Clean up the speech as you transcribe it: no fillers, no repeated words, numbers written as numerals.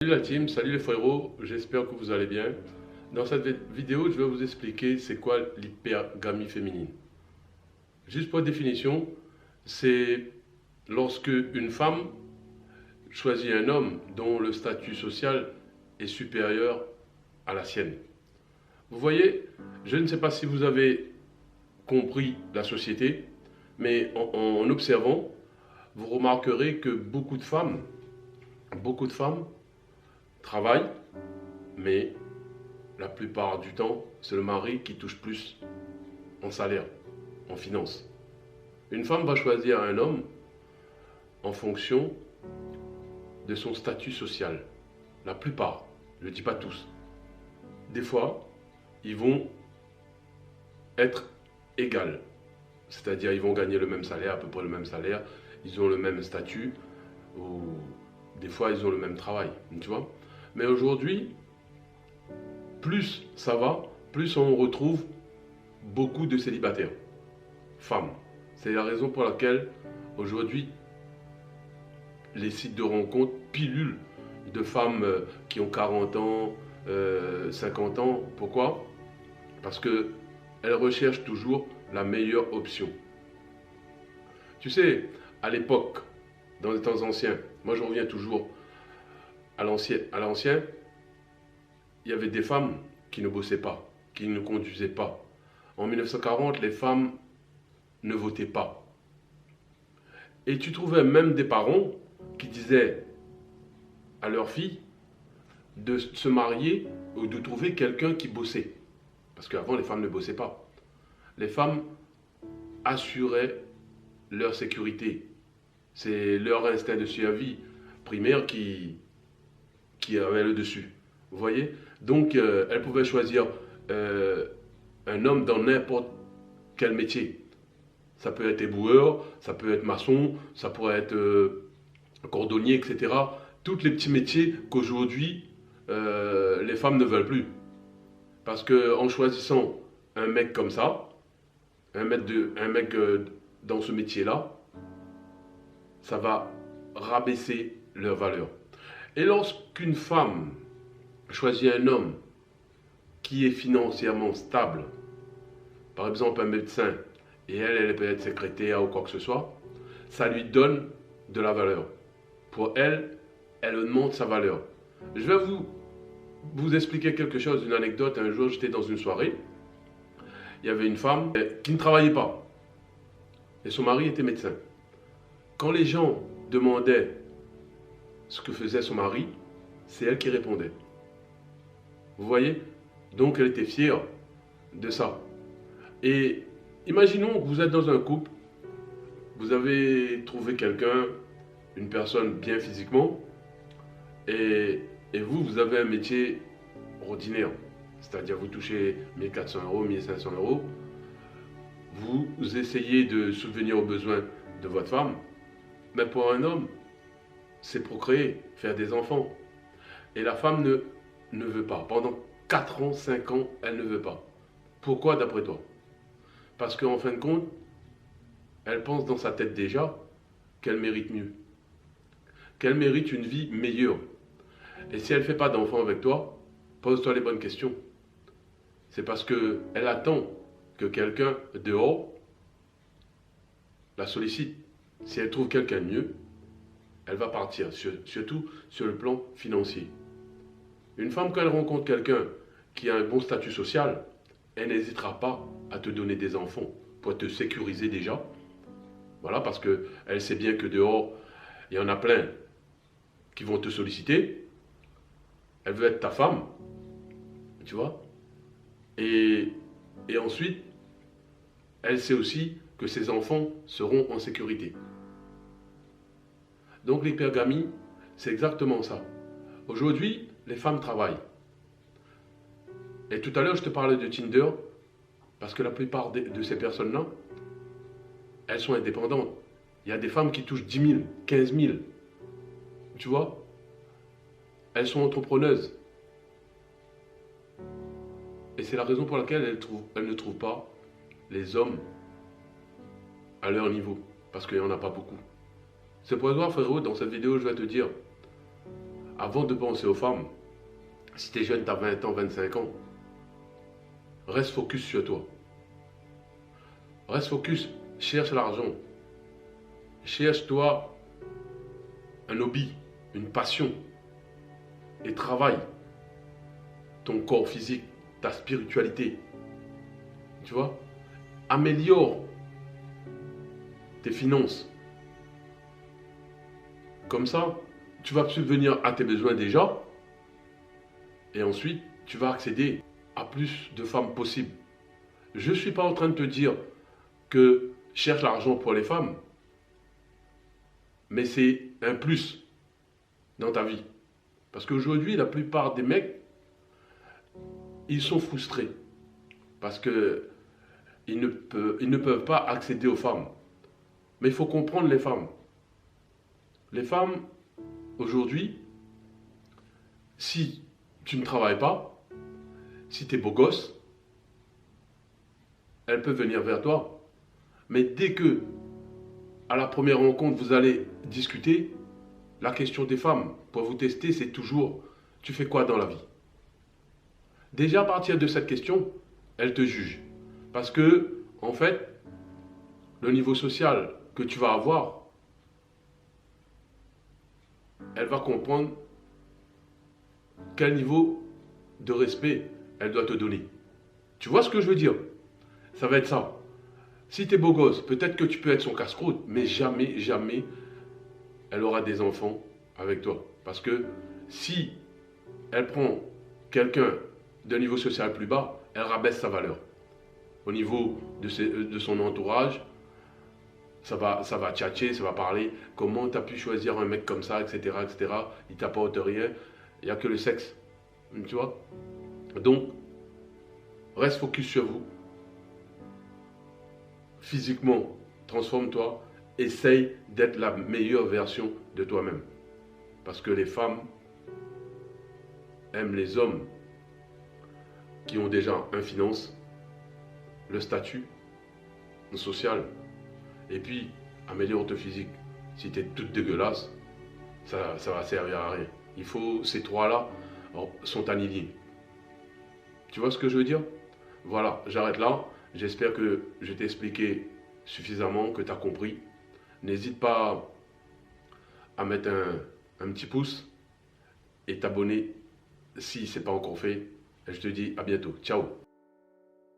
Salut la team, salut les frérots, j'espère que vous allez bien. Dans cette vidéo, je vais vous expliquer c'est quoi l'hypergamie féminine. Juste pour définition, c'est lorsque une femme choisit un homme dont le statut social est supérieur à la sienne. Vous voyez, je ne sais pas si vous avez compris la société, mais en observant, vous remarquerez que beaucoup de femmes travaillent, mais la plupart du temps, c'est le mari qui touche plus en salaire, en finance. Une femme va choisir un homme en fonction de son statut social. La plupart, je ne dis pas tous. Des fois, ils vont être égales. C'est-à-dire, ils vont gagner le même salaire, à peu près le même salaire. Ils ont le même statut. Ou des fois, ils ont le même travail. Tu vois? Mais aujourd'hui, plus ça va, plus on retrouve beaucoup de célibataires, femmes. C'est la raison pour laquelle aujourd'hui les sites de rencontres pilulent de femmes qui ont 40 ans, 50 ans. Pourquoi? Parce qu'elles recherchent toujours la meilleure option. Tu sais, à l'époque, dans les temps anciens, moi je reviens toujours à l'ancien, il y avait des femmes qui ne bossaient pas, qui ne conduisaient pas. En 1940, les femmes ne votaient pas. Et tu trouvais même des parents qui disaient à leurs filles de se marier ou de trouver quelqu'un qui bossait. Parce qu'avant, les femmes ne bossaient pas. Les femmes assuraient leur sécurité. C'est leur instinct de survie primaire qui avait le dessus. Vous voyez? Donc, elles pouvaient choisir un homme dans n'importe quel métier. Ça peut être éboueur, ça peut être maçon, ça pourrait être cordonnier, etc. Tous les petits métiers qu'aujourd'hui, les femmes ne veulent plus. Parce qu'en choisissant un mec comme ça, un mec dans ce métier-là, ça va rabaisser leur valeur. Et lorsqu'une femme choisit un homme qui est financièrement stable, par exemple un médecin, et elle peut être secrétaire ou quoi que ce soit, ça lui donne de la valeur. Pour elle, elle augmente sa valeur. Je vais vous expliquer quelque chose, une anecdote. Un jour, j'étais dans une soirée. Il y avait une femme qui ne travaillait pas. Et son mari était médecin. Quand les gens demandaient ce que faisait son mari, c'est elle qui répondait. Vous voyez? Donc elle était fière de ça. Et imaginons que vous êtes dans un couple, vous avez trouvé quelqu'un, une personne bien physiquement, et vous avez un métier ordinaire. C'est-à-dire vous touchez 1400 euros, 1500 euros, vous essayez de subvenir aux besoins de votre femme, mais pour un homme, c'est procréer, faire des enfants. Et la femme ne veut pas. Pendant 4 ans, 5 ans, elle ne veut pas. Pourquoi d'après toi? Parce qu'en fin de compte, elle pense dans sa tête déjà qu'elle mérite mieux. Qu'elle mérite une vie meilleure. Et si elle ne fait pas d'enfant avec toi, pose-toi les bonnes questions. C'est parce qu'elle attend que quelqu'un dehors la sollicite. Si elle trouve quelqu'un de mieux, elle va partir, surtout sur le plan financier. Une femme, quand elle rencontre quelqu'un qui a un bon statut social, elle n'hésitera pas à te donner des enfants pour te sécuriser déjà. Voilà, parce qu'elle sait bien que dehors, il y en a plein qui vont te solliciter. Elle veut être ta femme, tu vois. Et ensuite, elle sait aussi que ses enfants seront en sécurité. Donc l'hypergamie, c'est exactement ça. Aujourd'hui, les femmes travaillent. Et tout à l'heure, je te parlais de Tinder, parce que la plupart de ces personnes-là, elles sont indépendantes. Il y a des femmes qui touchent 10 000, 15 000. Tu vois? Elles sont entrepreneuses. Et c'est la raison pour laquelle elles ne trouvent pas les hommes à leur niveau. Parce qu'il n'y en a pas beaucoup. C'est pour ça, frérot, dans cette vidéo, je vais te dire, avant de penser aux femmes, si tu es jeune, tu as 20 ans, 25 ans, reste focus sur toi. Reste focus, cherche l'argent. Cherche-toi un hobby, une passion. Et travaille ton corps physique, ta spiritualité. Tu vois? Améliore tes finances. Comme ça, tu vas subvenir à tes besoins déjà. Et ensuite, tu vas accéder à plus de femmes possibles. Je ne suis pas en train de te dire que cherche l'argent pour les femmes. Mais c'est un plus dans ta vie. Parce qu'aujourd'hui, la plupart des mecs, ils sont frustrés. Parce que ils ne peuvent pas accéder aux femmes. Mais il faut comprendre les femmes. Les femmes, aujourd'hui, si tu ne travailles pas, si tu es beau gosse, elles peuvent venir vers toi. Mais dès que, à la première rencontre, vous allez discuter, la question des femmes, pour vous tester, c'est toujours, tu fais quoi dans la vie? Déjà, à partir de cette question, elles te jugent. Parce que, en fait, le niveau social que tu vas avoir, elle va comprendre quel niveau de respect elle doit te donner. Tu vois ce que je veux dire? Ça va être ça. Si tu es beau gosse, peut-être que tu peux être son casse-croûte, mais jamais, jamais, elle aura des enfants avec toi. Parce que si elle prend quelqu'un d'un niveau social plus bas, elle rabaisse sa valeur. Au niveau de son entourage, ça va tchatcher, ça va parler. Comment tu as pu choisir un mec comme ça, etc., etc. Il t'apporte rien. Il n'y a que le sexe. Tu vois? Donc, reste focus sur vous. Physiquement, transforme-toi. Essaye d'être la meilleure version de toi-même. Parce que les femmes aiment les hommes qui ont déjà une finance, le statut social. Et puis, améliore ton physique. Si tu es toute dégueulasse, ça va servir à rien. Il faut, ces trois-là sont alignés. Tu vois ce que je veux dire? Voilà, j'arrête là. J'espère que je t'ai expliqué suffisamment, que tu as compris. N'hésite pas à mettre un petit pouce et t'abonner si ce n'est pas encore fait. Et je te dis à bientôt. Ciao.